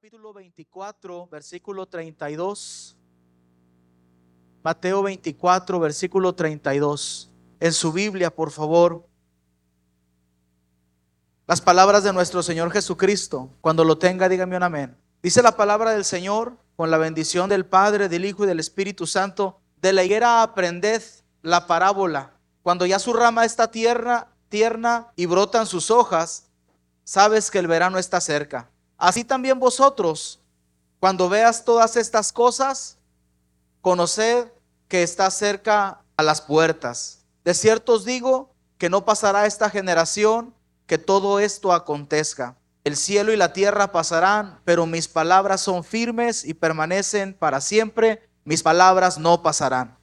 capítulo 24, versículo 32. Mateo 24, versículo 32. En su Biblia, por favor. Las palabras de nuestro Señor Jesucristo. Cuando lo tenga, dígame un amén. Dice la palabra del Señor: con la bendición del Padre, del Hijo y del Espíritu Santo. De la higuera aprended la parábola. Cuando ya su rama está tierna y brotan sus hojas, sabes que el verano está cerca. Así también vosotros, cuando veas todas estas cosas, conoced que está cerca a las puertas. De cierto os digo que no pasará esta generación que todo esto acontezca. El cielo y la tierra pasarán, pero mis palabras son firmes y permanecen para siempre. Mis palabras no pasarán.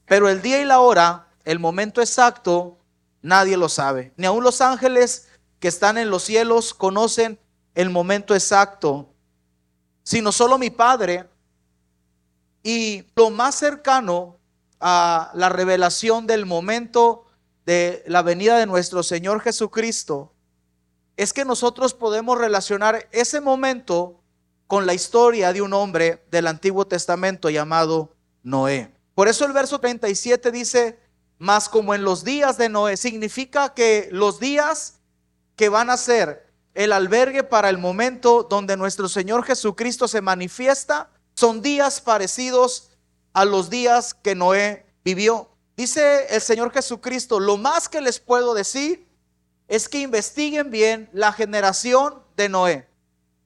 Pero el día y la hora, el momento exacto, nadie lo sabe. Ni aun los ángeles que están en los cielos conocen el momento exacto, sino solo mi Padre. Y lo más cercano a la revelación del momento de la venida de nuestro Señor Jesucristo es que nosotros podemos relacionar ese momento con la historia de un hombre del Antiguo Testamento llamado Noé. Por eso el verso 37 dice: mas como en los días de Noé. Significa que los días que van a ser el albergue para el momento donde nuestro Señor Jesucristo se manifiesta son días parecidos a los días que Noé vivió. Dice el Señor Jesucristo: lo más que les puedo decir es que investiguen bien la generación de Noé.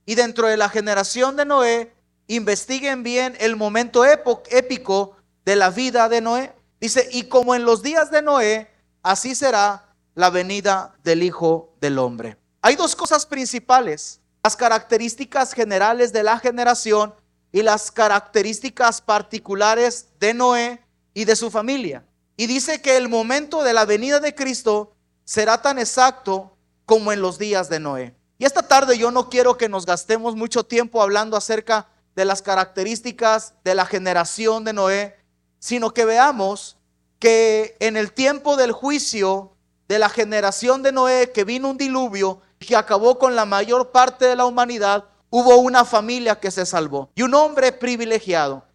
Y dentro de la generación de Noé, investiguen bien el momento épico de la vida de Noé. Dice: y como en los días de Noé, así será la venida del Hijo del Hombre. Hay dos cosas principales: las características generales de la generación y las características particulares de Noé y de su familia. Y dice que el momento de la venida de Cristo será tan exacto como en los días de Noé. Y esta tarde yo no quiero que nos gastemos mucho tiempo hablando acerca de las características de la generación de Noé, sino que veamos que en el tiempo del juicio de la generación de Noé, que vino un diluvio que acabó con la mayor parte de la humanidad, hubo una familia que se salvó y un hombre privilegiado,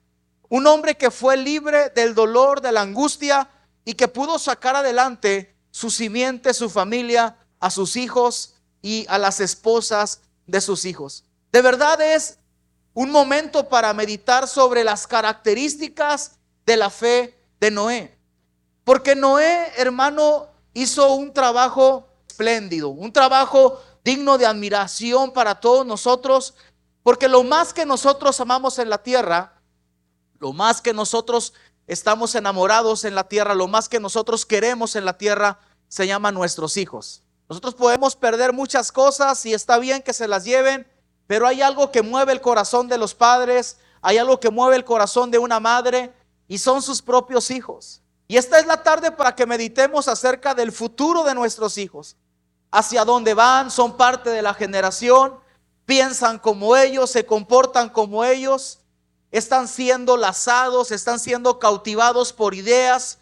un hombre que fue libre del dolor, de la angustia, y que pudo sacar adelante su simiente, su familia, a sus hijos y a las esposas de sus hijos. De verdad es un momento para meditar sobre las características de la fe de Noé. Porque Noé, hermano, hizo un trabajo espléndido, un trabajo digno de admiración para todos nosotros, porque lo más que nosotros amamos en la tierra, lo más que nosotros estamos enamorados en la tierra, lo más que nosotros queremos en la tierra, se llaman nuestros hijos. Nosotros podemos perder muchas cosas y está bien que se las lleven, pero hay algo que mueve el corazón de los padres, hay algo que mueve el corazón de una madre, y son sus propios hijos. Y esta es la tarde para que meditemos acerca del futuro de nuestros hijos. Hacia dónde van, son parte de la generación, piensan como ellos, se comportan como ellos, están siendo lazados, están siendo cautivados por ideas,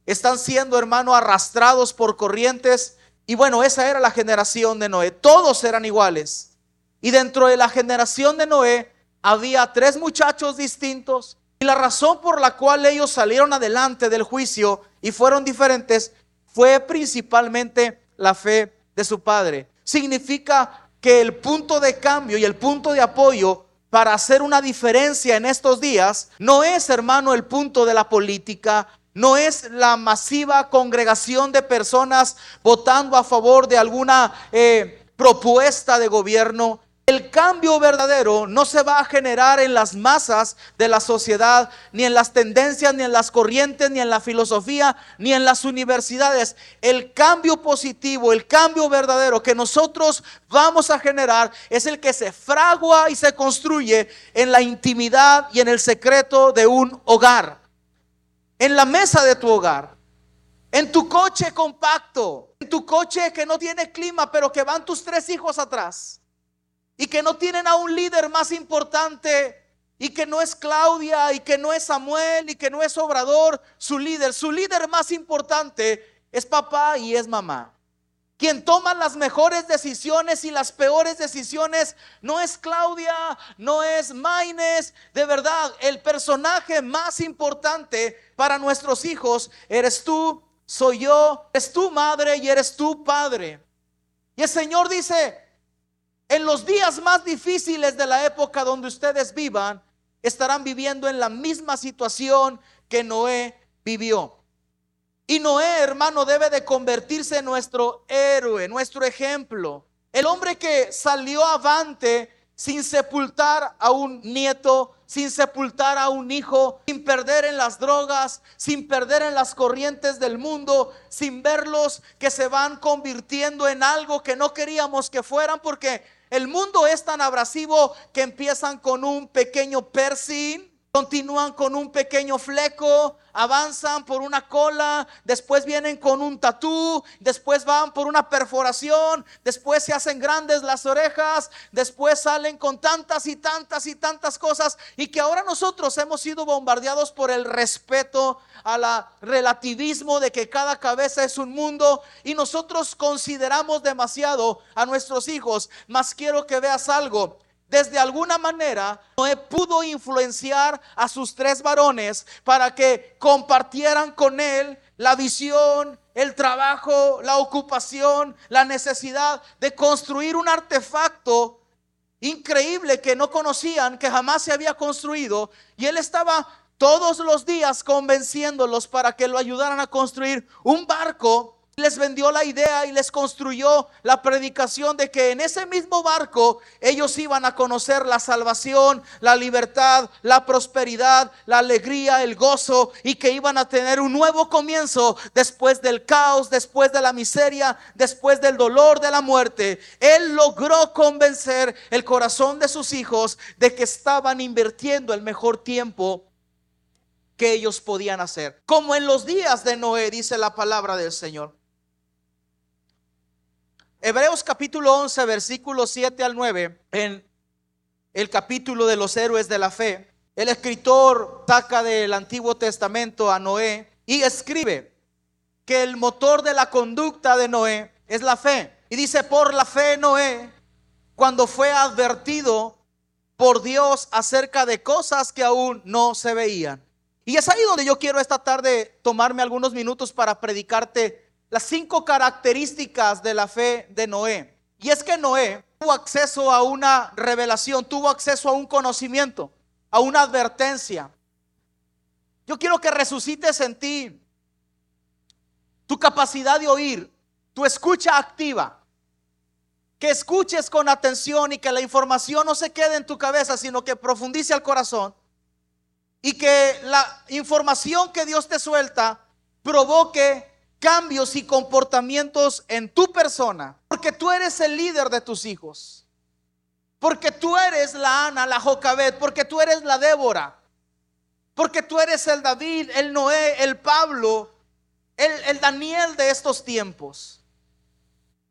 están siendo, hermano, arrastrados por corrientes. Y bueno, esa era la generación de Noé. Todos eran iguales. Y dentro de la generación de Noé había tres muchachos distintos. Y la razón por la cual ellos salieron adelante del juicio y fueron diferentes fue principalmente la fe de su padre. Significa que el punto de cambio y el punto de apoyo para hacer una diferencia en estos días no es, hermano, el punto de la política, no es la masiva congregación de personas votando a favor de alguna propuesta de gobierno. El cambio verdadero no se va a generar en las masas de la sociedad, ni en las tendencias, ni en las corrientes, ni en la filosofía, ni en las universidades. El cambio positivo, el cambio verdadero que nosotros vamos a generar es el que se fragua y se construye en la intimidad y en el secreto de un hogar, en la mesa de tu hogar, en tu coche compacto, en tu coche que no tiene clima, pero que van tus tres hijos atrás. Y que no tienen a un líder más importante, y que no es Claudia, y que no es Samuel, y que no es Obrador, su líder más importante es papá y es mamá. Quien toma las mejores decisiones y las peores decisiones no es Claudia, no es Maines. De verdad, el personaje más importante para nuestros hijos eres tú, soy yo, es tu madre y eres tu padre. Y el Señor dice, en los días más difíciles de la época donde ustedes vivan, estarán viviendo en la misma situación que Noé vivió. Y Noé, hermano, debe de convertirse en nuestro héroe, nuestro ejemplo. El hombre que salió avante sin sepultar a un nieto, sin sepultar a un hijo, sin perder en las drogas, sin perder en las corrientes del mundo, sin verlos que se van convirtiendo en algo que no queríamos que fueran, porque el mundo es tan abrasivo que empiezan con un pequeño piercing, continúan con un pequeño fleco, avanzan por una cola, después vienen con un tatú, después van por una perforación, después se hacen grandes las orejas, después salen con tantas y tantas y tantas cosas, y que ahora nosotros hemos sido bombardeados por el respeto al relativismo de que cada cabeza es un mundo, y nosotros consideramos demasiado a nuestros hijos. Mas quiero que veas algo. Desde alguna manera Noé pudo influenciar a sus 3 varones para que compartieran con él la visión, el trabajo, la ocupación, la necesidad de construir un artefacto increíble que no conocían, que jamás se había construido. Y él estaba todos los días convenciéndolos para que lo ayudaran a construir un barco. Les vendió la idea y les construyó la predicación de que en ese mismo barco ellos iban a conocer la salvación, la libertad, la prosperidad, la alegría, el gozo, y que iban a tener un nuevo comienzo después del caos, después de la miseria, después del dolor de la muerte. Él logró convencer el corazón de sus hijos de que estaban invirtiendo el mejor tiempo que ellos podían hacer, como en los días de Noé, dice la palabra del Señor. Hebreos capítulo 11 versículos 7 al 9, en el capítulo de los héroes de la fe, el escritor saca del Antiguo Testamento a Noé y escribe que el motor de la conducta de Noé es la fe. Y dice: por la fe Noé, cuando fue advertido por Dios acerca de cosas que aún no se veían. Y es ahí donde yo quiero esta tarde tomarme algunos minutos para predicarte las 5 características de la fe de Noé. Y es que Noé tuvo acceso a una revelación, tuvo acceso a un conocimiento, a una advertencia. Yo quiero que resucites en ti tu capacidad de oír, tu escucha activa, que escuches con atención y que la información no se quede en tu cabeza, sino que profundice al corazón, y que la información que Dios te suelta provoque cambios y comportamientos en tu persona, porque tú eres el líder de tus hijos, porque tú eres la Ana, la Jocabed, porque tú eres la Débora, porque tú eres el David, el Noé, el Pablo, el Daniel de estos tiempos.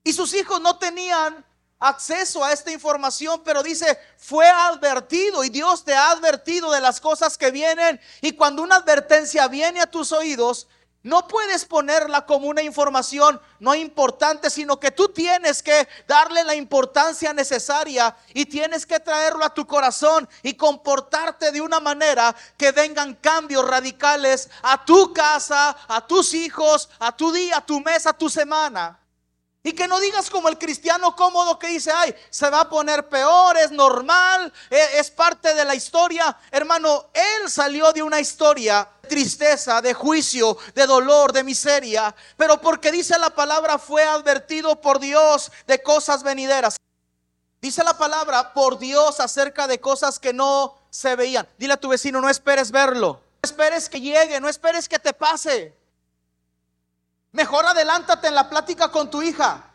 Y sus hijos no tenían acceso a esta información, pero dice: fue advertido, y Dios te ha advertido de las cosas que vienen. Y cuando una advertencia viene a tus oídos, no puedes ponerla como una información no importante, sino que tú tienes que darle la importancia necesaria y tienes que traerlo a tu corazón y comportarte de una manera que vengan cambios radicales a tu casa, a tus hijos, a tu día, a tu mes, a tu semana. Y que no digas como el cristiano cómodo que dice: ay, se va a poner peor, es normal, es parte de la historia. Hermano, él salió de una historia de tristeza, de juicio, de dolor, de miseria, pero porque dice la palabra, fue advertido por Dios de cosas venideras. Dice la palabra por Dios acerca de cosas que no se veían. Dile a tu vecino: no esperes verlo, no esperes que llegue, no esperes que te pase. Mejor adelántate en la plática con tu hija.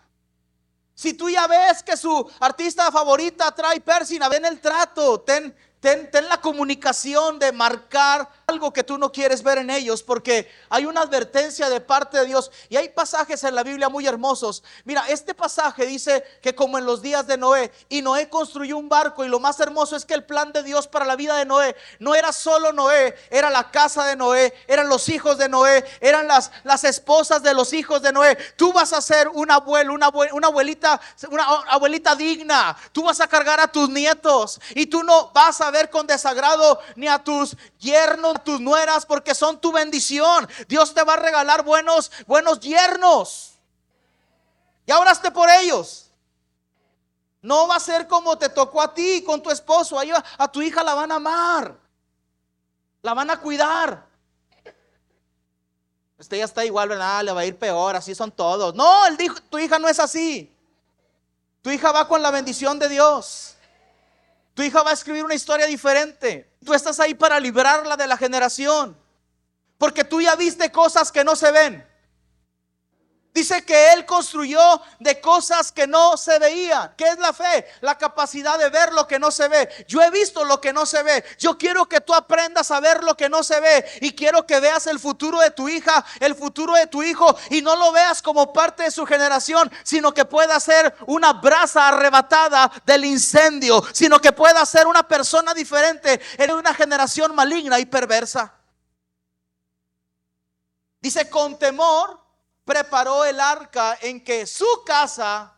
Si tú ya ves que su artista favorita trae piercing, ven el trato, ten Ten la comunicación de marcar algo que tú no quieres ver en ellos, porque hay una advertencia de parte de Dios. Y hay pasajes en la Biblia muy hermosos. Mira, este pasaje dice que como en los días de Noé, y Noé construyó un barco, y lo más hermoso es que el plan de Dios para la vida de Noé no era solo Noé, era la casa de Noé, eran los hijos de Noé, eran las esposas de los hijos de Noé. Tú vas a ser un abuelo, una abuelita digna. Tú vas a cargar a tus nietos, y tú no vas a ver con desagrado ni a tus yernos, a tus nueras, porque son tu bendición. Dios te va a regalar buenos yernos, y ahora oraste por ellos. No va a ser como te tocó a ti con tu esposo. A tu hija la van a amar, la van a cuidar. Usted ya está igual, ¿verdad? Le va a ir peor, así son todos. No, él dijo, tu hija no es así. Tu hija va con la bendición de Dios. Tu hija va a escribir una historia diferente. Tú estás ahí para librarla de la generación, porque tú ya viste cosas que no se ven. Dice que él construyó de cosas que no se veían. ¿Qué es la fe? La capacidad de ver lo que no se ve. Yo he visto lo que no se ve. Yo quiero que tú aprendas a ver lo que no se ve, y quiero que veas el futuro de tu hija, el futuro de tu hijo, y no lo veas como parte de su generación, sino que pueda ser una brasa arrebatada del incendio, sino que pueda ser una persona diferente en una generación maligna y perversa. Dice, con temor preparó el arca en que su casa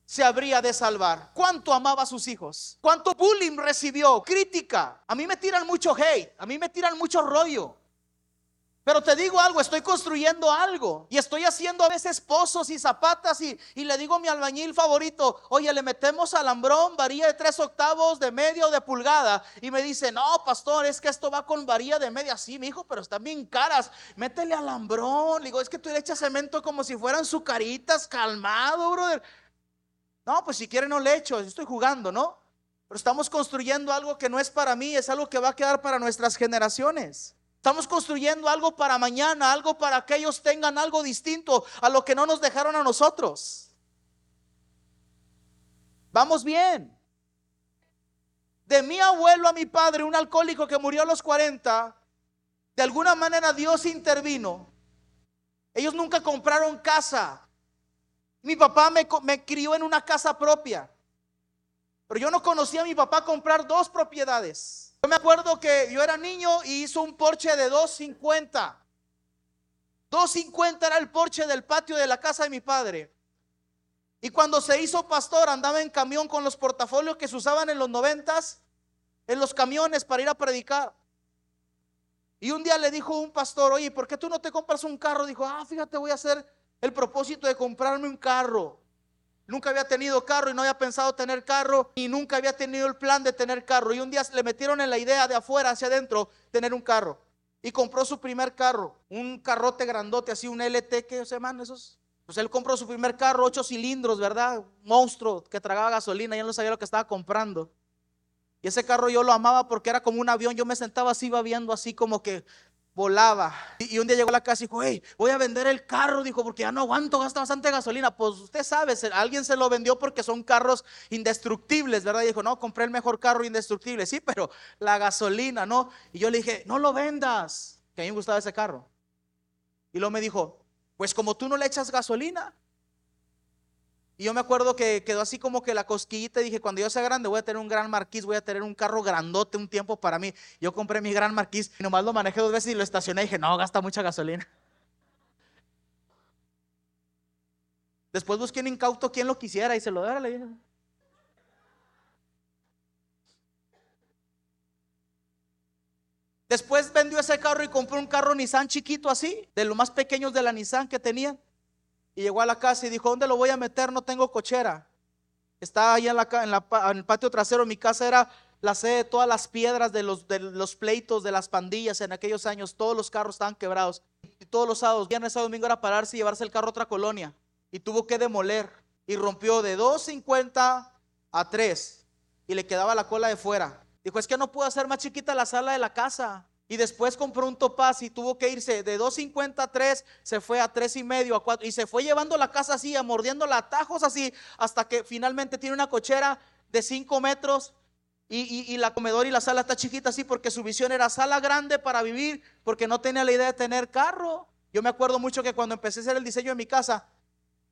se habría de salvar. ¿Cuánto amaba a sus hijos? ¿Cuánto bullying recibió? Crítica. A mí me tiran mucho hate, a mí me tiran mucho rollo. Pero te digo algo, estoy construyendo algo, y estoy haciendo a veces pozos y zapatas, y le digo a mi albañil favorito: oye, le metemos alambrón, varilla de 3/8, de media o de pulgada. Y me dice: no, pastor, es que esto va con varilla de media. Sí, mi hijo, pero están bien caras, métele alambrón. Le digo: es que tú le echas cemento como si fueran sucaritas. Calmado, brother. No, pues si quiere no le echo, estoy jugando, ¿no? Pero estamos construyendo algo que no es para mí, es algo que va a quedar para nuestras generaciones. Estamos construyendo algo para mañana, algo para que ellos tengan algo distinto a lo que no nos dejaron a nosotros. Vamos bien. De mi abuelo a mi padre, un alcohólico que murió a los 40, de alguna manera Dios intervino. Ellos nunca compraron casa. Mi papá me crió en una casa propia, pero yo no conocí a mi papá comprar 2 propiedades. Yo me acuerdo que yo era niño y hizo un porche de 250. 250 era el porche del patio de la casa de mi padre. Y cuando se hizo pastor, andaba en camión con los portafolios que se usaban en los 90s, en los camiones para ir a predicar. Y un día le dijo un pastor: oye, ¿por qué tú no te compras un carro? Dijo: fíjate, voy a hacer el propósito de comprarme un carro. Nunca había tenido carro y no había pensado tener carro, y nunca había tenido el plan de tener carro. Y un día le metieron en la idea de afuera hacia adentro tener un carro, y compró su primer carro, un carrote grandote, así un LT, que se llaman esos. Pues él compró su primer carro, 8 cilindros, ¿verdad? Monstruo que tragaba gasolina, y él no sabía lo que estaba comprando. Y ese carro yo lo amaba porque era como un avión. Yo me sentaba así, iba viendo así como que volaba. Y un día llegó a la casa y dijo: hey, voy a vender el carro. Dijo: porque ya no aguanto, gasta bastante gasolina. Pues usted sabe, alguien se lo vendió porque son carros indestructibles, ¿verdad? Y dijo: no, compré el mejor carro indestructible. Sí, pero la gasolina, ¿no? Y yo le dije: no lo vendas, que a mí me gustaba ese carro. Y luego me dijo: pues como tú no le echas gasolina. Y yo me acuerdo que quedó así como que la cosquillita, y dije: cuando yo sea grande voy a tener un Gran Marquis, voy a tener un carro grandote un tiempo para mí. Yo compré mi Gran Marquis y nomás lo manejé 2 veces y lo estacioné, y dije: no, gasta mucha gasolina. Después busqué un incauto quien lo quisiera y se lo dio. Después vendió ese carro y compró un carro Nissan chiquito así, de los más pequeños de la Nissan que tenían. Y llegó a la casa y dijo: ¿dónde lo voy a meter? No tengo cochera. Está ahí en el patio trasero. Mi casa era la sede de todas las piedras de los pleitos de las pandillas en aquellos años. Todos los carros estaban quebrados. Y todos los sábados, viernes, sábado, domingo, era pararse y llevarse el carro a otra colonia. Y tuvo que demoler. Y rompió de 250 a 3. Y le quedaba la cola de fuera. Dijo: es que no puedo hacer más chiquita la sala de la casa. Y después compró un Topaz y tuvo que irse de 250 a 3, se fue a 3.5, a 4, y se fue llevando la casa así, mordiendo atajos así, hasta que finalmente tiene una cochera de 5 metros y la comedor y la sala está chiquita así porque su visión era sala grande para vivir, porque no tenía la idea de tener carro. Yo me acuerdo mucho que cuando empecé a hacer el diseño de mi casa,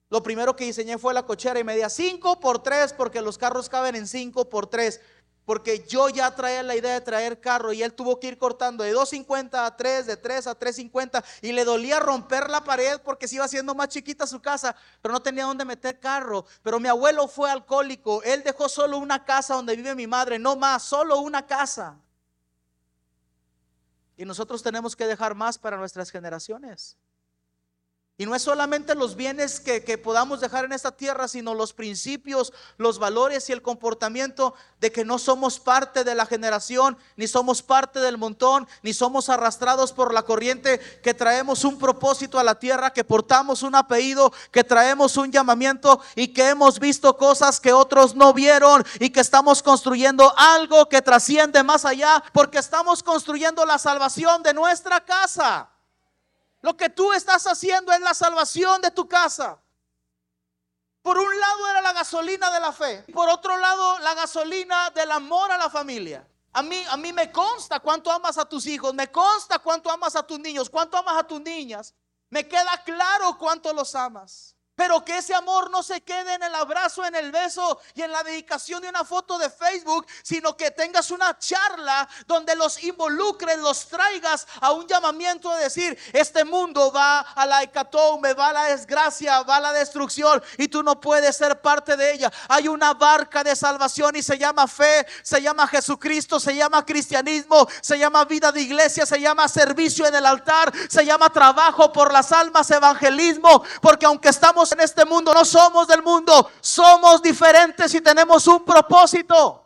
lo primero que diseñé fue la cochera y medía 5x3 porque los carros caben en 5x3. Porque yo ya traía la idea de traer carro y él tuvo que ir cortando de 2.50 a 3, de 3 a 3.50 y le dolía romper la pared porque se iba haciendo más chiquita su casa, pero no tenía dónde meter carro. Pero mi abuelo fue alcohólico, él dejó solo una casa donde vive mi madre, no más, solo una casa. Y nosotros tenemos que dejar más para nuestras generaciones. Y no es solamente los bienes que podamos dejar en esta tierra, sino los principios, los valores y el comportamiento de que no somos parte de la generación, ni somos parte del montón, ni somos arrastrados por la corriente, que traemos un propósito a la tierra, que portamos un apellido, que traemos un llamamiento y que hemos visto cosas que otros no vieron y que estamos construyendo algo que trasciende más allá, porque estamos construyendo la salvación de nuestra casa. Lo que tú estás haciendo es la salvación de tu casa. Por un lado era la gasolina de la fe, por otro lado la gasolina del amor a la familia. A mí me consta cuánto amas a tus hijos, me consta cuánto amas a tus niños, cuánto amas a tus niñas. Me queda claro cuánto los amas. Pero que ese amor no se quede en el abrazo, en el beso y en la dedicación de una foto de Facebook, sino que tengas una charla donde los involucres, los traigas a un llamamiento de decir: este mundo va a la hecatombe, va a la desgracia, va a la destrucción y tú no puedes ser parte de ella. Hay una barca de salvación y se llama fe, se llama Jesucristo, se llama cristianismo, se llama vida de iglesia, se llama servicio en el altar, se llama trabajo por las almas, evangelismo. Porque aunque estamos en este mundo, no somos del mundo, somos diferentes y tenemos un propósito.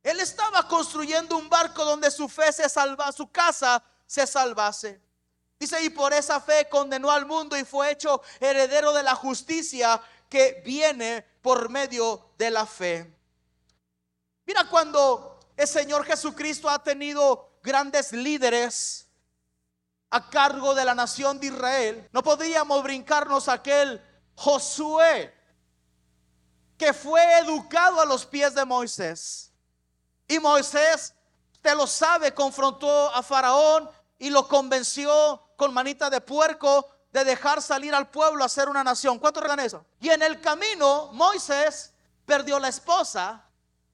Él estaba construyendo un barco donde su fe se salva, su casa se salvase. Dice: y por esa fe condenó al mundo y fue hecho heredero de la justicia que viene por medio de la fe. Mira, cuando el Señor Jesucristo ha tenido grandes líderes a cargo de la nación de Israel, no podríamos brincarnos aquel Josué que fue educado a los pies de Moisés. Y Moisés, usted lo sabe, confrontó a Faraón y lo convenció con manita de puerco de dejar salir al pueblo a ser una nación. ¿Cuántos recuerdan eso? Y en el camino Moisés perdió la esposa,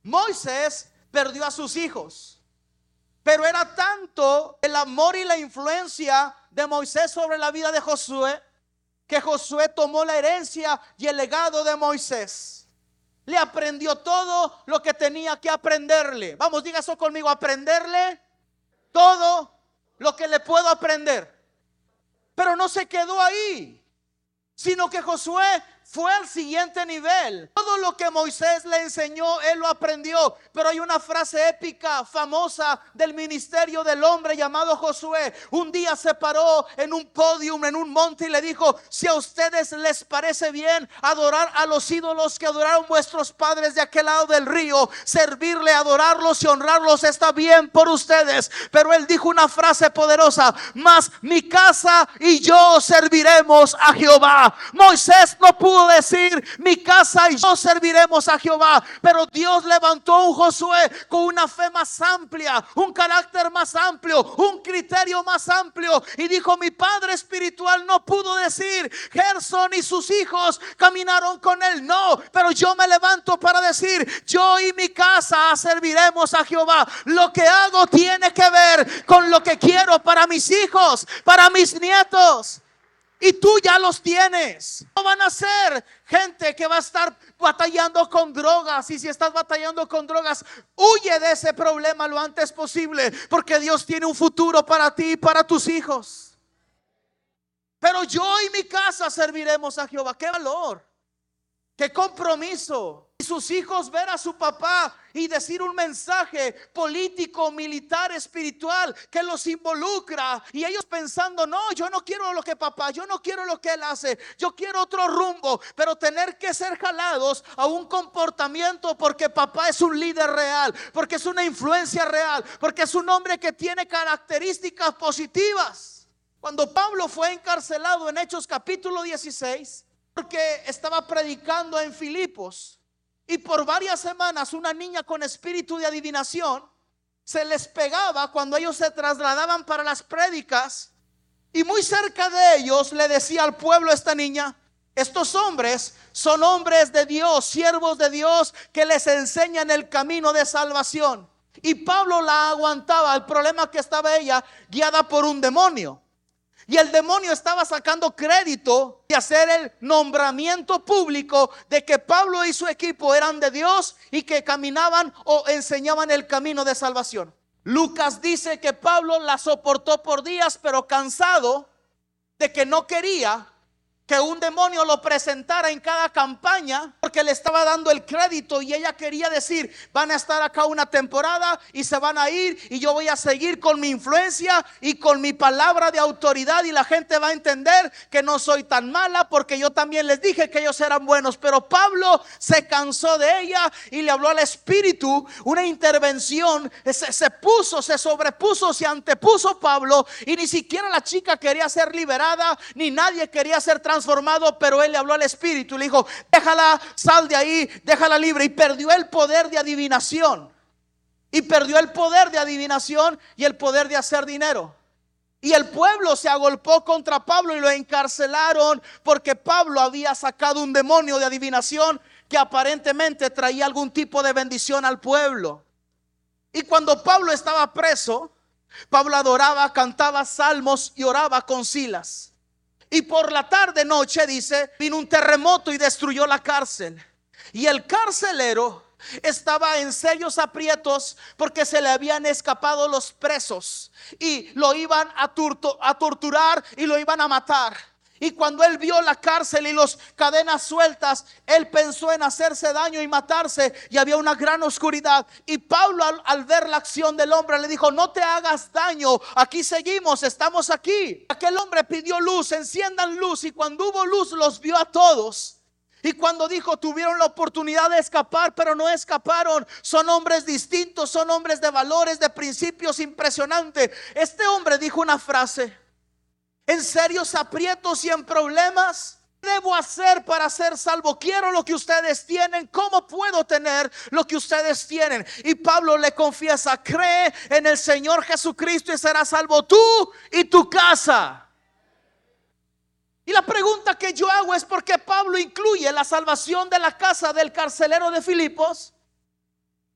Moisés perdió a sus hijos. Pero era tanto el amor y la influencia de Moisés sobre la vida de Josué, que Josué tomó la herencia y el legado de Moisés. Le aprendió todo lo que tenía que aprenderle. Vamos, diga eso conmigo: aprenderle todo lo que le puedo aprender. Pero no se quedó ahí, sino que Josué fue al siguiente nivel. Todo lo que Moisés le enseñó, él lo aprendió. Pero hay una frase épica, famosa del ministerio del hombre llamado Josué. Un día se paró en un podium, en un monte, y le dijo: si a ustedes les parece bien adorar a los ídolos que adoraron vuestros padres de aquel lado del río, servirle, adorarlos y honrarlos, está bien por ustedes. Pero él dijo una frase poderosa: mas mi casa y yo serviremos a Jehová. Moisés no pudo decir: mi casa y yo serviremos a Jehová. Pero Dios levantó un Josué con una fe más amplia, un carácter más amplio, un criterio más amplio, y dijo: mi padre espiritual no pudo decir, Gerson y sus hijos caminaron con él. No, pero yo me levanto para decir: yo y mi casa serviremos a Jehová. Lo que hago tiene que ver con lo que quiero para mis hijos, para mis nietos. Y tú ya los tienes. No van a ser gente que va a estar batallando con drogas. Y si estás batallando con drogas, huye de ese problema lo antes posible, porque Dios tiene un futuro para ti y para tus hijos. Pero yo y mi casa serviremos a Jehová. ¡Qué valor! ¡Qué compromiso! Y sus hijos ver a su papá y decir un mensaje político, militar, espiritual que los involucra, y ellos pensando: no, yo no quiero lo que papá, yo no quiero lo que él hace, yo quiero otro rumbo. Pero tener que ser jalados a un comportamiento porque papá es un líder real, porque es una influencia real, porque es un hombre que tiene características positivas. Cuando Pablo fue encarcelado en Hechos capítulo 16, porque estaba predicando en Filipos, Y por varias semanas una niña con espíritu de adivinación se les pegaba cuando ellos se trasladaban para las prédicas, y muy cerca de ellos le decía al pueblo esta niña: estos hombres son hombres de Dios, siervos de Dios, que les enseñan el camino de salvación. Y Pablo la aguantaba. El problema que estaba ella guiada por un demonio, y el demonio estaba sacando crédito de hacer el nombramiento público de que Pablo y su equipo eran de Dios y que caminaban o enseñaban el camino de salvación. Lucas dice que Pablo la soportó por días, pero cansado de que no quería que un demonio lo presentara en cada campaña, porque le estaba dando el crédito, y ella quería decir: van a estar acá una temporada y se van a ir, y yo voy a seguir con mi influencia y con mi palabra de autoridad, y la gente va a entender que no soy tan mala, porque yo también les dije que ellos eran buenos. Pero Pablo se cansó de ella y le habló al espíritu. Una intervención, se sobrepuso, se antepuso Pablo, y ni siquiera la chica quería ser liberada, ni nadie quería ser transformado, pero él le habló al espíritu y le dijo: déjala, sal de ahí, déjala libre. Y perdió el poder de adivinación, y perdió el poder de adivinación y el poder de hacer dinero. Y el pueblo se agolpó contra Pablo y lo encarcelaron, porque Pablo había sacado un demonio de adivinación que aparentemente traía algún tipo de bendición al pueblo. Y cuando Pablo estaba preso, Pablo adoraba, cantaba salmos y oraba con Silas. Y por la tarde noche, dice, vino un terremoto y destruyó la cárcel. Y el carcelero estaba en serios aprietos, porque se le habían escapado los presos y lo iban a torturar y lo iban a matar. Y cuando él vio la cárcel y las cadenas sueltas, él pensó en hacerse daño y matarse, y había una gran oscuridad. Y Pablo, al ver la acción del hombre, le dijo: no te hagas daño, aquí seguimos, estamos aquí. Aquel hombre pidió luz: enciendan luz. Y cuando hubo luz, los vio a todos. Y cuando dijo, tuvieron la oportunidad de escapar, pero no escaparon. Son hombres distintos, son hombres de valores, de principios impresionantes. Este hombre dijo una frase: en serios aprietos y en problemas, ¿qué debo hacer para ser salvo? Quiero lo que ustedes tienen. ¿Cómo puedo tener lo que ustedes tienen? Y Pablo le confiesa: cree en el Señor Jesucristo y serás salvo tú y tu casa. Y la pregunta que yo hago es: ¿por qué Pablo incluye la salvación de la casa del carcelero de Filipos,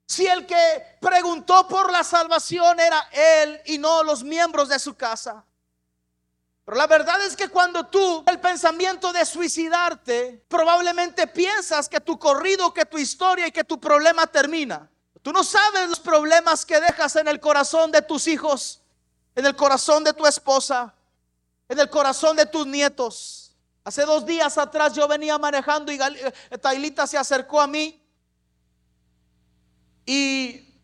si el que preguntó por la salvación era él y no los miembros de su casa? Pero la verdad es que cuando tú el pensamiento de suicidarte, probablemente piensas que tu corrido, que tu historia y que tu problema termina. Tú no sabes los problemas que dejas en el corazón de tus hijos, en el corazón de tu esposa, en el corazón de tus nietos. Hace 2 días atrás yo venía manejando y Tailita se acercó a mí y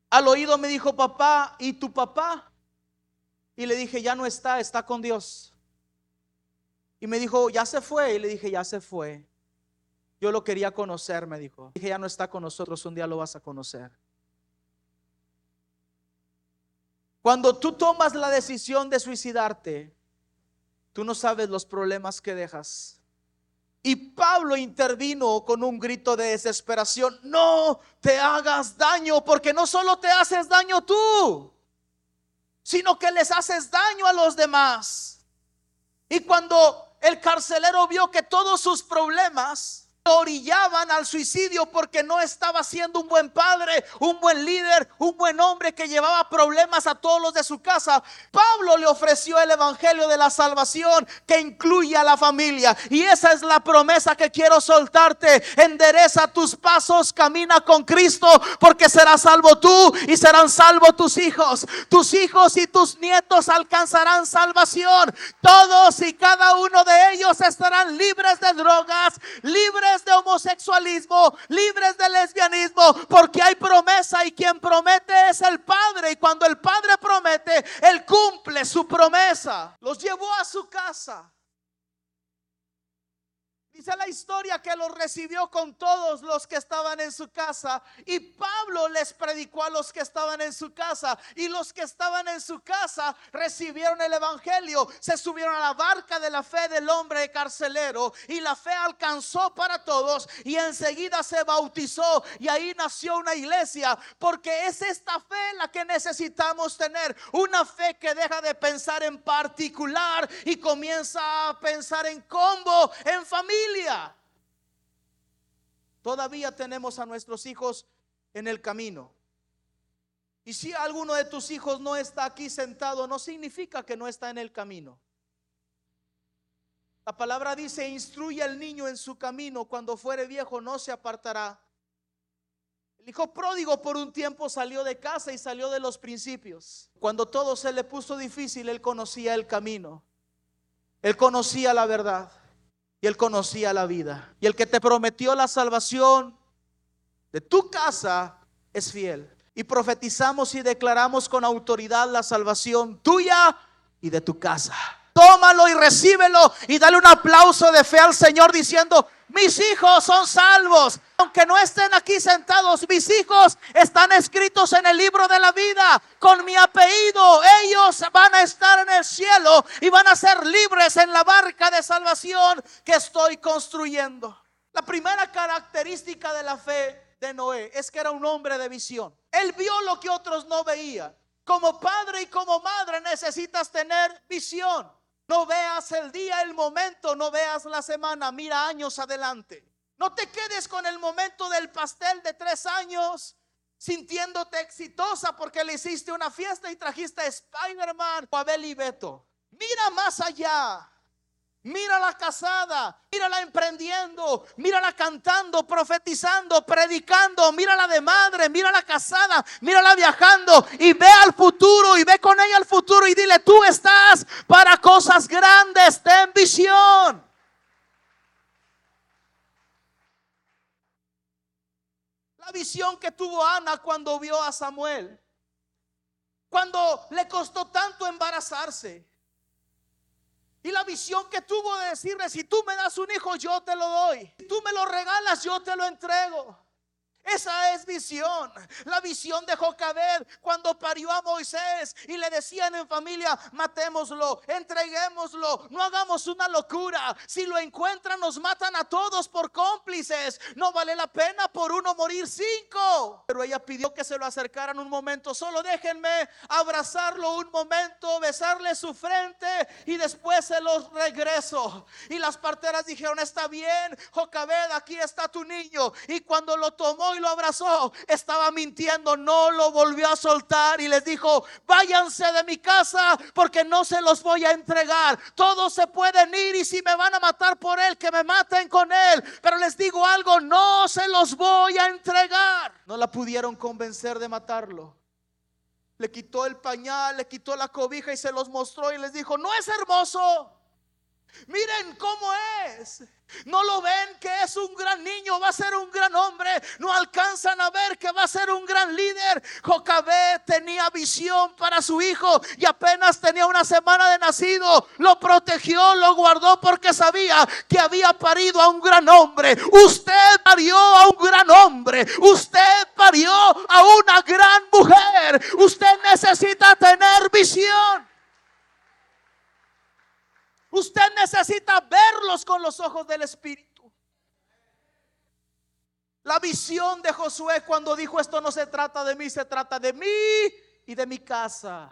al oído me dijo: papá, ¿y tu papá? Y le dije: ya no está, está con Dios. Y me dijo: ya se fue. Y le dije: ya se fue. Yo lo quería conocer, me dijo. Dije: ya no está con nosotros, un día lo vas a conocer. Cuando tú tomas la decisión de suicidarte, tú no sabes los problemas que dejas. Y Pablo intervino con un grito de desesperación: no te hagas daño, porque no solo te haces daño tú, sino que les haces daño a los demás. Y cuando el carcelero vio que todos sus problemas lo orillaban al suicidio, porque no estaba siendo un buen padre, un buen líder, un buen hombre que llevaba problemas a todos los de su casa, Pablo le ofreció el evangelio de la salvación, que incluye a la familia. Y esa es la promesa que quiero soltarte: endereza tus pasos, camina con Cristo, porque serás salvo tú y serán salvos tus hijos. Tus hijos y tus nietos alcanzarán salvación. Todos y cada uno de ellos estarán libres de drogas, libres de homosexualismo, libres de lesbianismo, porque hay promesa, y quien promete es el Padre. Y cuando el Padre promete, Él cumple su promesa. Los llevó a su casa. Dice la historia que los recibió con todos los que estaban en su casa, y Pablo les predicó a los que estaban en su casa, y los que estaban en su casa recibieron el evangelio, se subieron a la barca de la fe del hombre carcelero, y la fe alcanzó para todos, y enseguida se bautizó, y ahí nació una iglesia. Porque es esta fe la que necesitamos tener, una fe que deja de pensar en particular y comienza a pensar en combo, en familia. Todavía tenemos a nuestros hijos en el camino, y si alguno de tus hijos no está aquí sentado, no significa que no está en el camino. La palabra dice: instruye al niño en su camino, cuando fuere viejo no se apartará. El hijo pródigo por un tiempo salió de casa y salió de los principios. Cuando todo se le puso difícil, él conocía el camino, él conocía la verdad y él conocía la vida. Y el que te prometió la salvación de tu casa es fiel. Y profetizamos y declaramos con autoridad la salvación tuya y de tu casa. Tómalo y recíbelo, y dale un aplauso de fe al Señor diciendo: mis hijos son salvos. Aunque no estén aquí sentados, mis hijos están escritos en el libro de la vida con mi apellido. Ellos van a estar en el cielo y van a ser libres en la barca de salvación que estoy construyendo. La primera característica de la fe de Noé es que era un hombre de visión. Él vio lo que otros no veían. Como padre y como madre necesitas tener visión. No veas el día, el momento, no veas la semana, mira años adelante. No te quedes con el momento del pastel de 3 años sintiéndote exitosa porque le hiciste una fiesta y trajiste a Spider-Man o a Beli y Beto. Mira más allá. Mírala casada, mírala emprendiendo, mírala cantando, profetizando, predicando, mírala de madre, mírala casada, mírala viajando, y ve al futuro y ve con ella al futuro y dile: tú estás para cosas grandes, ten visión. La visión que tuvo Ana cuando vio a Samuel, cuando le costó tanto embarazarse. Y la visión que tuvo de decirle: si tú me das un hijo, yo te lo doy. Si tú me lo regalas, yo te lo entrego. Esa es visión. La visión de Jocabed cuando parió a Moisés y le decían en familia: matémoslo, entreguémoslo, no hagamos una locura. Si lo encuentran, nos matan a todos por cómplices. No vale la pena por uno morir 5. Pero ella pidió que se lo acercaran un momento. Solo déjenme abrazarlo un momento, besarle su frente y después se los regreso. Y las parteras dijeron: está bien, Jocabed, aquí está tu niño. Y cuando lo tomó y lo abrazó, estaba mintiendo, no lo volvió a soltar y les dijo: váyanse de mi casa porque no se los voy a entregar. Todos se pueden ir, y si me van a matar por él, que me maten con él, pero les digo algo: no se los voy a entregar. No la pudieron convencer de matarlo. Le quitó el pañal, le quitó la cobija y se los mostró y les dijo: ¿no es hermoso? Miren cómo es. No lo ven que es un gran niño, va a ser un gran hombre. No alcanzan a ver que va a ser un gran líder. Jocabed tenía visión para su hijo y apenas tenía 1 semana de nacido. Lo protegió, lo guardó porque sabía que había parido a un gran hombre. Usted parió a un gran hombre. Usted parió a una gran mujer. Usted necesita tener visión. Usted necesita verlos con los ojos del Espíritu. La visión de Josué cuando dijo: esto no se trata de mí, se trata de mí y de mi casa.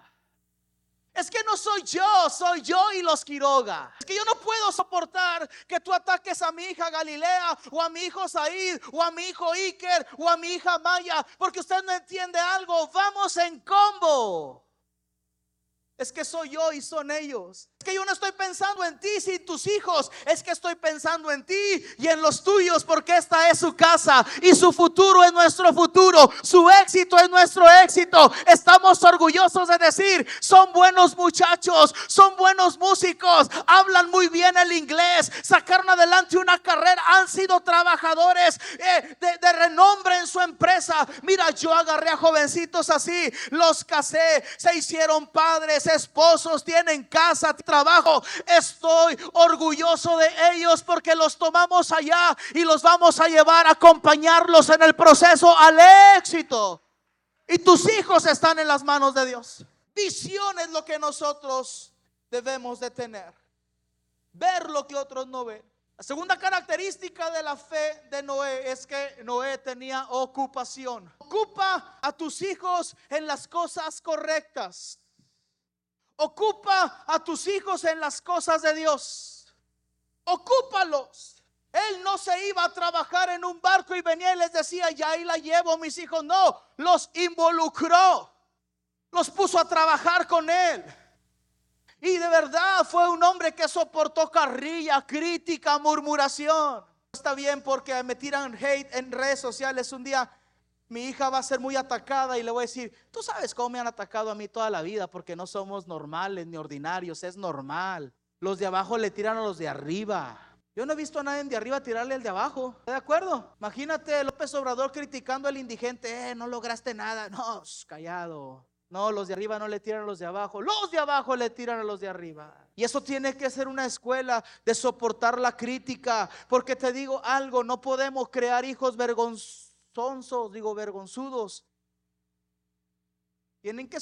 Es que no soy yo y los Quiroga. Es que yo no puedo soportar que tú ataques a mi hija Galilea, o a mi hijo Said, o a mi hijo Iker, o a mi hija Maya, porque usted no entiende algo. Vamos en combo. Es que soy yo y son ellos. Es que yo no estoy pensando en ti sin tus hijos. Es que estoy pensando en ti y en los tuyos, porque esta es su casa y su futuro es nuestro futuro. Su éxito es nuestro éxito. Estamos orgullosos de decir: son buenos muchachos, son buenos músicos, hablan muy bien el inglés, sacaron adelante una carrera, han sido trabajadores de renombre en su empresa. Mira, yo agarré a jovencitos así, los casé, se hicieron padres, esposos, tienen casa, trabajo. Estoy orgulloso de ellos porque los tomamos allá y los vamos a llevar a acompañarlos en el proceso al éxito. Y tus hijos están en las manos de Dios. Visión es lo que nosotros debemos de tener. Ver lo que otros no ven. La segunda característica de la fe de Noé es que Noé tenía ocupación. Ocupa a tus hijos en las cosas correctas. Ocupa a tus hijos en las cosas de Dios. Ocúpalos. Él no se iba a trabajar en un barco y venía y les decía, ya ahí la llevo mis hijos. No, los involucró. Los puso a trabajar con él. Y de verdad fue un hombre que soportó carrilla, crítica, murmuración. Está bien porque me tiran hate en redes sociales. Un día mi hija va a ser muy atacada y le voy a decir, tú sabes cómo me han atacado a mí toda la vida, porque no somos normales ni ordinarios, es normal. Los de abajo le tiran a los de arriba. Yo no he visto a nadie de arriba tirarle al de abajo. ¿Está de acuerdo? Imagínate López Obrador criticando al indigente, no lograste nada. No, callado. No, los de arriba no le tiran a los de abajo. Los de abajo le tiran a los de arriba. Y eso tiene que ser una escuela de soportar la crítica. Porque te digo algo, no podemos crear hijos vergonzudos. Tienen que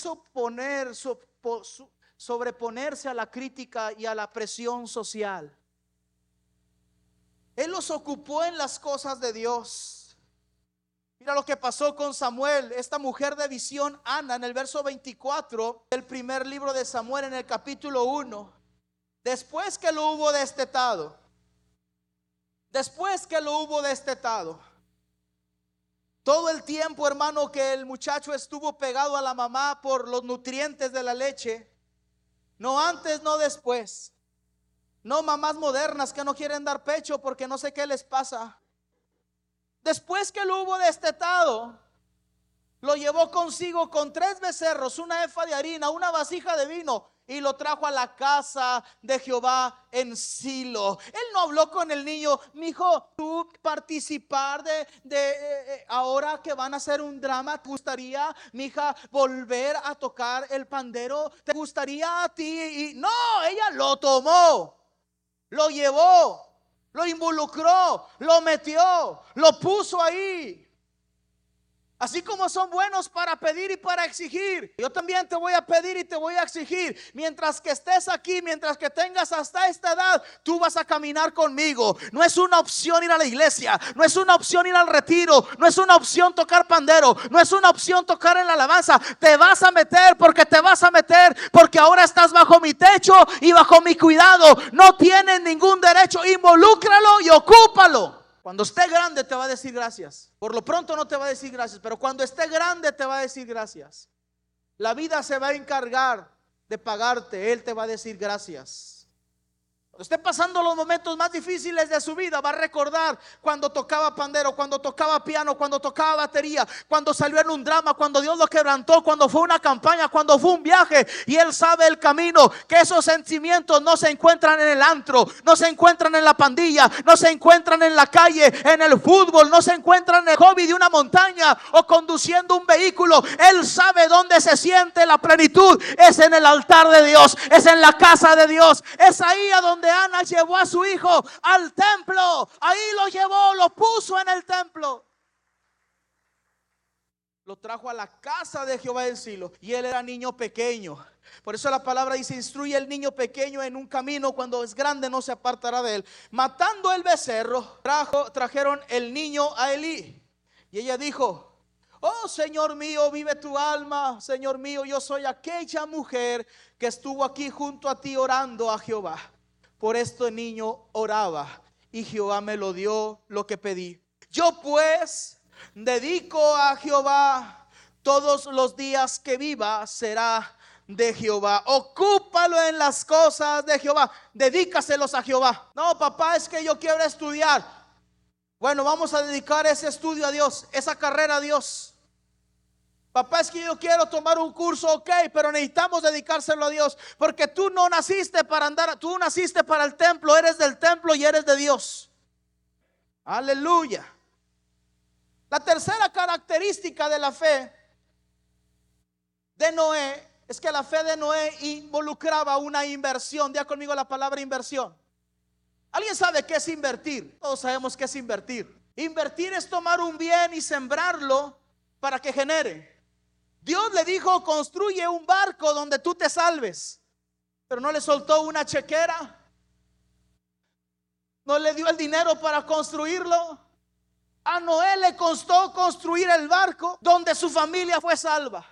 sobreponerse a la crítica y a la presión social. Él los ocupó en las cosas de Dios. Mira lo que pasó con Samuel, esta mujer de visión, Ana, en el verso 24 del primer libro de Samuel, en el capítulo 1. Después que lo hubo destetado, todo el tiempo, hermano, que el muchacho estuvo pegado a la mamá por los nutrientes de la leche, no antes, no después. No mamás modernas que no quieren dar pecho porque no sé qué les pasa. Después que lo hubo destetado, lo llevó consigo con 3 becerros, una efa de harina, una vasija de vino, y lo trajo a la casa de Jehová en Silo. Él no habló con el niño, mi hijo, tú participar de ahora que van a hacer un drama, ¿te gustaría, mi hija, volver a tocar el pandero? ¿Te gustaría a ti? Y no, ella lo tomó, lo llevó, lo involucró, lo metió, lo puso ahí. Así como son buenos para pedir y para exigir, yo también te voy a pedir y te voy a exigir. Mientras que estés aquí, mientras que tengas hasta esta edad, tú vas a caminar conmigo. No es una opción ir a la iglesia, no es una opción ir al retiro, no es una opción tocar pandero, no es una opción tocar en la alabanza. Te vas a meter porque ahora estás bajo mi techo y bajo mi cuidado. No tienes ningún derecho, involúcralo y ocúpalo. Cuando esté grande te va a decir gracias. Por lo pronto no te va a decir gracias, pero cuando esté grande te va a decir gracias. La vida se va a encargar de pagarte. Él te va a decir gracias. Cuando esté pasando los momentos más difíciles de su vida, va a recordar cuando tocaba pandero, cuando tocaba piano, cuando tocaba batería, cuando salió en un drama, cuando Dios lo quebrantó, cuando fue una campaña, cuando fue un viaje. Y él sabe el camino, que esos sentimientos no se encuentran en el antro, no se encuentran en la pandilla, no se encuentran en la calle, en el fútbol, no se encuentran en el hobby de una montaña o conduciendo un vehículo. Él sabe dónde se siente la plenitud. Es en el altar de Dios, es en la casa de Dios, es ahí a donde Ana llevó a su hijo al templo. Ahí lo llevó, lo puso en el templo. Lo trajo a la casa de Jehová en Silo. Y él era niño pequeño. Por eso la palabra dice: instruye al niño pequeño en un camino, cuando es grande no se apartará de él. Matando el becerro, trajeron el niño a Elí. Y ella dijo: oh Señor mío, vive tu alma, Señor mío, yo soy aquella mujer que estuvo aquí junto a ti orando a Jehová. Por esto el niño oraba y Jehová me lo dio lo que pedí. Yo pues dedico a Jehová, todos los días que viva será de Jehová. Ocúpalo en las cosas de Jehová, dedícaselos a Jehová. No, papá, es que yo quiero estudiar. Bueno, vamos a dedicar ese estudio a Dios, esa carrera a Dios. Papá, es que yo quiero tomar un curso, ok, pero necesitamos dedicárselo a Dios, porque tú no naciste para andar, tú naciste para el templo, eres del templo y eres de Dios. Aleluya. La tercera característica de la fe de Noé Es que la fe de Noé involucraba una inversión. Diga conmigo la palabra inversión. ¿Alguien sabe qué es invertir? Todos sabemos qué es invertir. Invertir es tomar un bien y sembrarlo para que genere. Dios le dijo: construye un barco donde tú te salves. Pero no le soltó una chequera. No le dio el dinero para construirlo. A Noé le costó construir el barco donde su familia fue salva.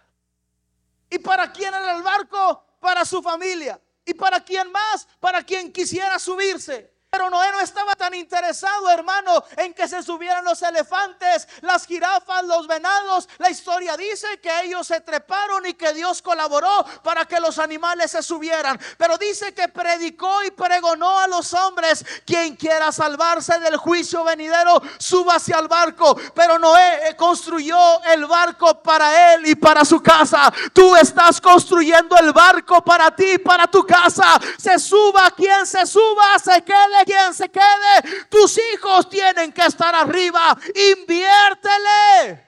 ¿Y para quién era el barco? Para su familia. ¿Y para quién más? Para quien quisiera subirse. Pero Noé no estaba tan interesado, hermano, en que se subieran los elefantes, las jirafas, los venados. La historia dice que ellos se treparon y que Dios colaboró para que los animales se subieran. Pero dice que predicó y pregonó a los hombres: quien quiera salvarse del juicio venidero, súbase al barco. Pero Noé construyó el barco para él y para su casa. Tú estás construyendo el barco para ti, para tu casa. Se suba quien se suba, se quede quien se quede. Tus hijos tienen que estar arriba. Inviértele.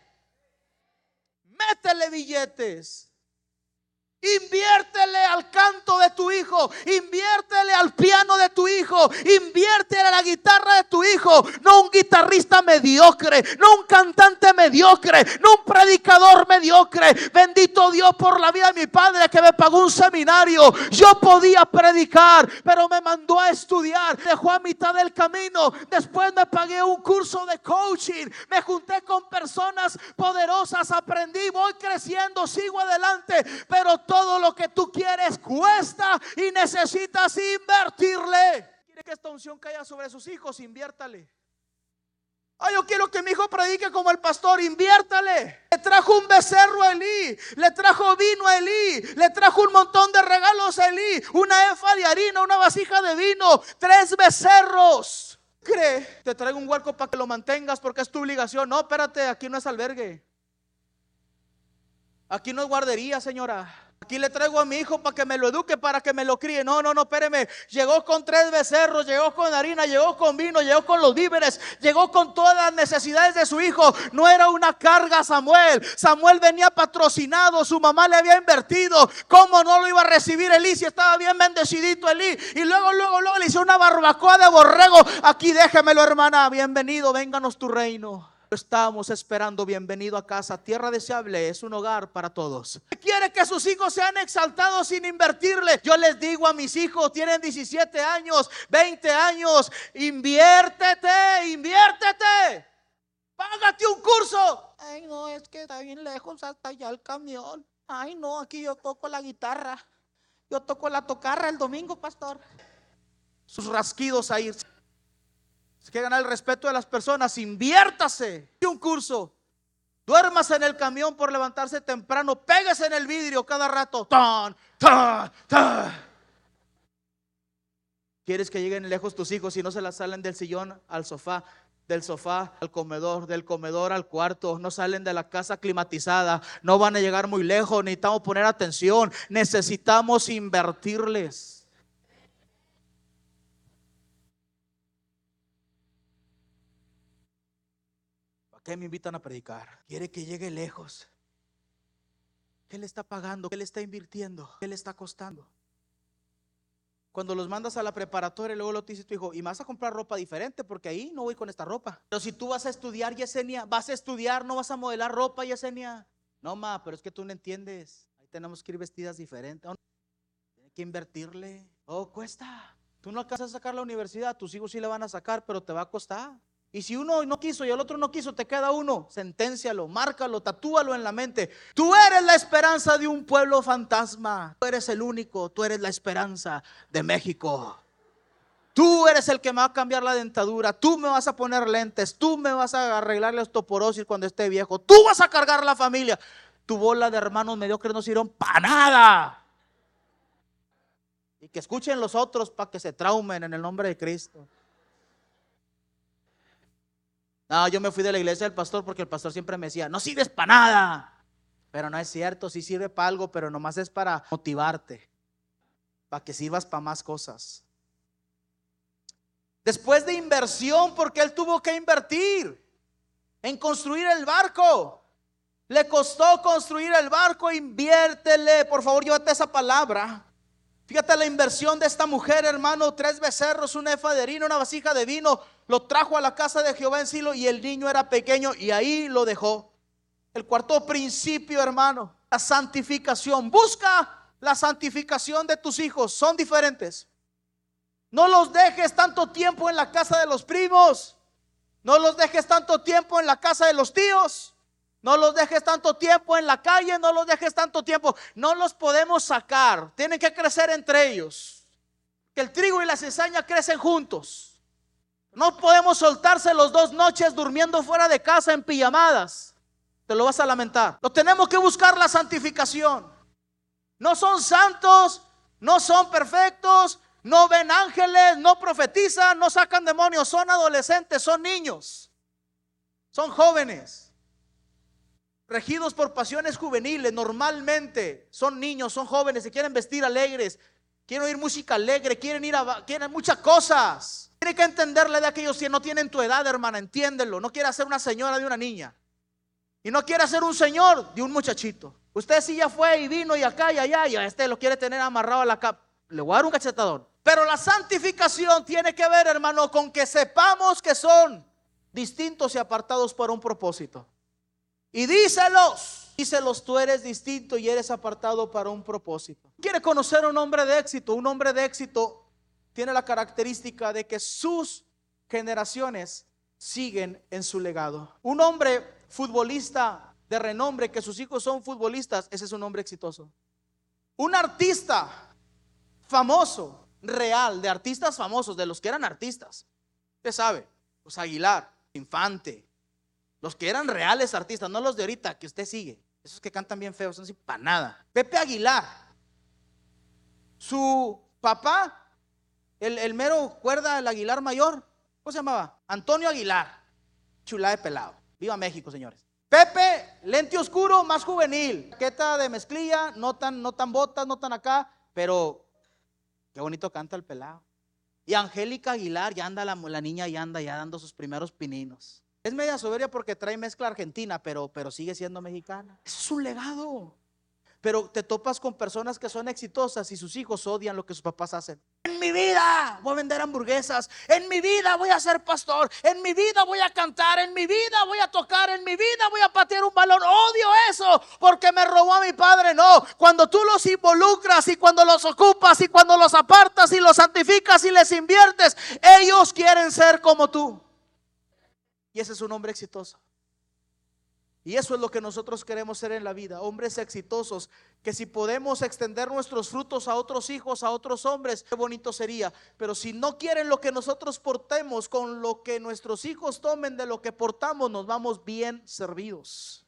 Métele billetes. Inviértele al canto de tu hijo. Inviértele al piano de tu hijo. Inviértele a la guitarra de tu hijo. No un guitarrista mediocre, no un cantante mediocre, no un predicador mediocre. Bendito Dios por la vida de mi padre, que me pagó un seminario. Yo podía predicar, pero me mandó a estudiar. Dejó a mitad del camino. Después me pagué un curso de coaching. Me junté con personas poderosas. Aprendí, voy creciendo, sigo adelante. Pero todo lo que tú quieres cuesta y necesitas invertirle. ¿Quiere que esta unción caiga sobre sus hijos? Inviértale. Yo quiero que mi hijo predique como el pastor. Inviértale. Le trajo un becerro a Elí, le trajo vino a Elí, le trajo un montón de regalos a Elí, una efa de harina, una vasija de vino, 3 becerros. ¿Cree? Te traigo un huerco para que lo mantengas porque es tu obligación. No, espérate, aquí no es albergue. Aquí no es guardería, señora. Aquí le traigo a mi hijo para que me lo eduque, para que me lo críe. No, espéreme. Llegó con 3 becerros, llegó con harina, llegó con vino, llegó con los víveres, llegó con todas las necesidades de su hijo. No era una carga Samuel. Samuel venía patrocinado, su mamá le había invertido. ¿Cómo no lo iba a recibir Elí si estaba bien bendecidito Elí? Y luego le hizo una barbacoa de borrego. Aquí déjemelo, hermana. Bienvenido, vénganos tu reino. Estamos esperando. Bienvenido a casa. Tierra deseable es un hogar para todos. Quiere que sus hijos sean exaltados sin invertirle. Yo les digo a mis hijos, tienen 17 años, 20 años, inviértete, inviértete. Págate un curso. Ay, no, es que está bien lejos hasta allá el camión. Ay, no, aquí yo toco la guitarra. Yo toco la tocarra el domingo, pastor. Sus rasquidos ahí. Si quiere ganar el respeto de las personas, inviértase. Un curso. Duérmase en el camión por levantarse temprano. Pégase en el vidrio cada rato. ¡Tan, tan, tan! ¿Quieres que lleguen lejos tus hijos y no se las salen del sillón al sofá, del sofá al comedor, del comedor al cuarto? No salen de la casa climatizada. No van a llegar muy lejos. Necesitamos poner atención. Necesitamos invertirles. ¿Qué me invitan a predicar? Quiere que llegue lejos. ¿Qué le está pagando? ¿Qué le está invirtiendo? ¿Qué le está costando? Cuando los mandas a la preparatoria, luego lo te dice tu hijo: y me vas a comprar ropa diferente porque ahí no voy con esta ropa. Pero si tú vas a estudiar, Yesenia, vas a estudiar, no vas a modelar ropa, Yesenia. No, ma, pero es que tú no entiendes. Ahí tenemos que ir vestidas diferentes. Tiene que invertirle. Cuesta. Tú no alcanzas a sacar la universidad, tus hijos sí le van a sacar, pero te va a costar. Y si uno no quiso y el otro no quiso, te queda uno. Senténcialo, márcalo, tatúalo en la mente. Tú eres la esperanza de un pueblo fantasma. Tú eres el único, tú eres la esperanza de México. Tú eres el que me va a cambiar la dentadura. Tú me vas a poner lentes. Tú me vas a arreglar la osteoporosis cuando esté viejo. Tú vas a cargar la familia. Tu bola de hermanos mediocres no sirvieron para nada. Y que escuchen los otros para que se traumen en el nombre de Cristo. No, yo me fui de la iglesia del pastor porque el pastor siempre me decía: no sirves para nada. Pero no es cierto, sí sirve para algo, pero nomás es para motivarte, para que sirvas para más cosas. Después de inversión, porque él tuvo que invertir en construir el barco. Le costó construir el barco, inviértele. Por favor, llévate esa palabra. Fíjate la inversión de esta mujer, hermano. 3 becerros, un efa de harina, una vasija de vino. Lo trajo a la casa de Jehová en Silo, y el niño era pequeño, y ahí lo dejó. El cuarto principio, hermano, la santificación. Busca la santificación de tus hijos. Son diferentes. No los dejes tanto tiempo en la casa de los primos. No los dejes tanto tiempo en la casa de los tíos. No los dejes tanto tiempo en la calle. No los dejes tanto tiempo. No los podemos sacar. Tienen que crecer entre ellos. Que el trigo y la cizaña crecen juntos. No podemos soltárselos 2 noches durmiendo fuera de casa en pijamadas. Te lo vas a lamentar. Lo tenemos que buscar, la santificación. No son santos, no son perfectos, no ven ángeles, no profetizan, no sacan demonios. Son adolescentes, son niños, son jóvenes, regidos por pasiones juveniles. Normalmente son niños, son jóvenes, se quieren vestir alegres, quieren oír música alegre, quieren muchas cosas. Tienen que entender la edad que ellos no tienen tu edad, hermana, entiéndelo. No quiere ser una señora de una niña, y no quiere ser un señor de un muchachito. Usted sí ya fue y vino y acá y allá, y a este lo quiere tener amarrado a la capa. Le voy a dar un cachetadón. Pero la santificación tiene que ver, hermano, con que sepamos que son distintos y apartados para un propósito. Y díselos, tú eres distinto y eres apartado para un propósito. ¿Quiere conocer un hombre de éxito? Un hombre de éxito tiene la característica de que sus generaciones siguen en su legado. Un hombre futbolista de renombre, que sus hijos son futbolistas, ese es un hombre exitoso. Un artista famoso, real, de artistas famosos, de los que eran artistas, usted sabe, los Aguilar, Infante, los que eran reales artistas, no los de ahorita que usted sigue, esos que cantan bien feos, son así para nada. Pepe Aguilar, su papá, el mero cuerda, el Aguilar mayor, ¿cómo se llamaba? Antonio Aguilar, chulá de pelado. Viva México, señores. Pepe, lente oscuro, más juvenil, chaqueta de mezclilla, no tan botas, no tan acá, pero qué bonito canta el pelado. Y Angélica Aguilar, ya anda la niña, ya anda ya dando sus primeros pininos. Es media soberbia porque trae mezcla argentina, pero sigue siendo mexicana. Eso es un legado. Pero te topas con personas que son exitosas y sus hijos odian lo que sus papás hacen. En mi vida voy a vender hamburguesas, en mi vida voy a ser pastor, en mi vida voy a cantar, en mi vida voy a tocar, en mi vida voy a patear un balón. Odio eso porque me robó a mi padre. No, cuando tú los involucras y cuando los ocupas y cuando los apartas y los santificas y les inviertes, ellos quieren ser como tú. Y ese es un hombre exitoso. Y eso es lo que nosotros queremos ser en la vida, hombres exitosos, que si podemos extender nuestros frutos a otros hijos, a otros hombres, qué bonito sería. Pero si no quieren lo que nosotros portemos, con lo que nuestros hijos tomen de lo que portamos, nos vamos bien servidos.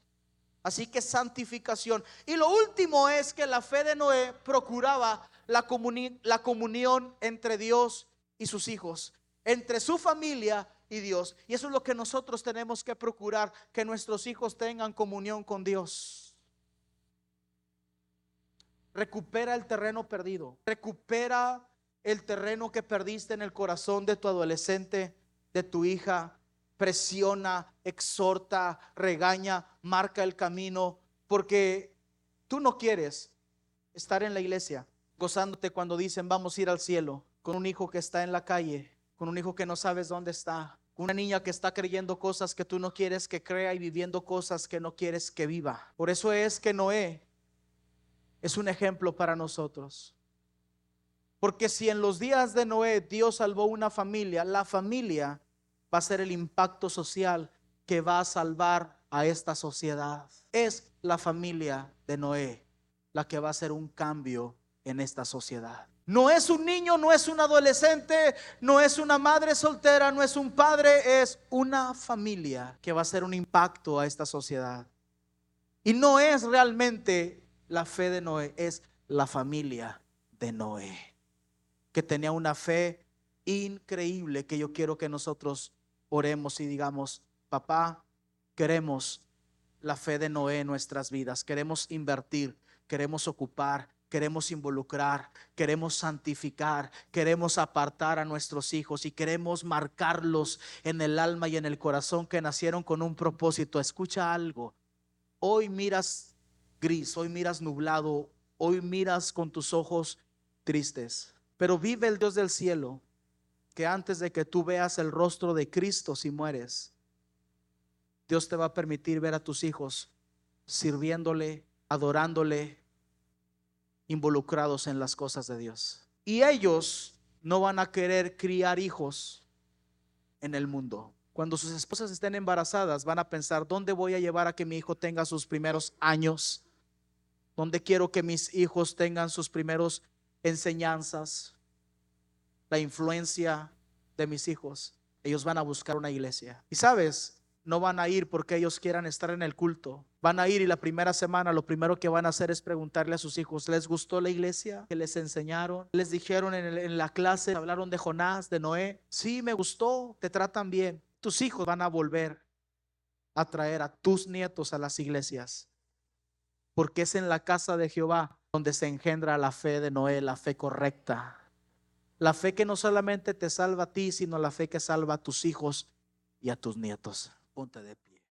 Así que santificación. Y lo último es que la fe de Noé procuraba la comunión entre Dios y sus hijos, entre su familia y Dios. Y eso es lo que nosotros tenemos que procurar, que nuestros hijos tengan comunión con Dios. Recupera el terreno perdido. Recupera el terreno que perdiste en el corazón de tu adolescente, de tu hija. Presiona, exhorta, regaña, marca el camino, porque tú no quieres estar en la iglesia gozándote cuando dicen vamos a ir al cielo, con un hijo que está en la calle, con un hijo que no sabes dónde está, con una niña que está creyendo cosas que tú no quieres que crea y viviendo cosas que no quieres que viva. Por eso es que Noé es un ejemplo para nosotros. Porque si en los días de Noé Dios salvó una familia, la familia va a ser el impacto social que va a salvar a esta sociedad. Es la familia de Noé la que va a hacer un cambio en esta sociedad. No es un niño, no es un adolescente, no es una madre soltera, no es un padre, es una familia que va a hacer un impacto a esta sociedad. Y no es realmente la fe de Noé, es la familia de Noé, que tenía una fe increíble, que yo quiero que nosotros oremos y digamos: papá, queremos la fe de Noé en nuestras vidas, queremos invertir, queremos ocupar, queremos involucrar, queremos santificar, queremos apartar a nuestros hijos y queremos marcarlos en el alma y en el corazón, que nacieron con un propósito. Escucha algo: Hoy miras gris, hoy miras nublado, hoy miras con tus ojos tristes. Pero vive el Dios del cielo, que antes de que tú veas el rostro de Cristo si mueres, Dios te va a permitir ver a tus hijos sirviéndole, adorándole, involucrados en las cosas de Dios. Y ellos no van a querer criar hijos en el mundo. Cuando sus esposas estén embarazadas, van a pensar: ¿dónde voy a llevar a que mi hijo tenga sus primeros años? ¿Dónde quiero que mis hijos tengan sus primeros enseñanzas? La influencia de mis hijos. Ellos van a buscar una iglesia. Y sabes, no van a ir porque ellos quieran estar en el culto. Van a ir y la primera semana lo primero que van a hacer es preguntarle a sus hijos: ¿les gustó la iglesia? ¿Qué les enseñaron? ¿Les dijeron en la clase, hablaron de Jonás, de Noé? Sí, me gustó, te tratan bien. Tus hijos van a volver a traer a tus nietos a las iglesias, porque es en la casa de Jehová donde se engendra la fe de Noé, la fe correcta. La fe que no solamente te salva a ti, sino la fe que salva a tus hijos y a tus nietos. Ponte de pie.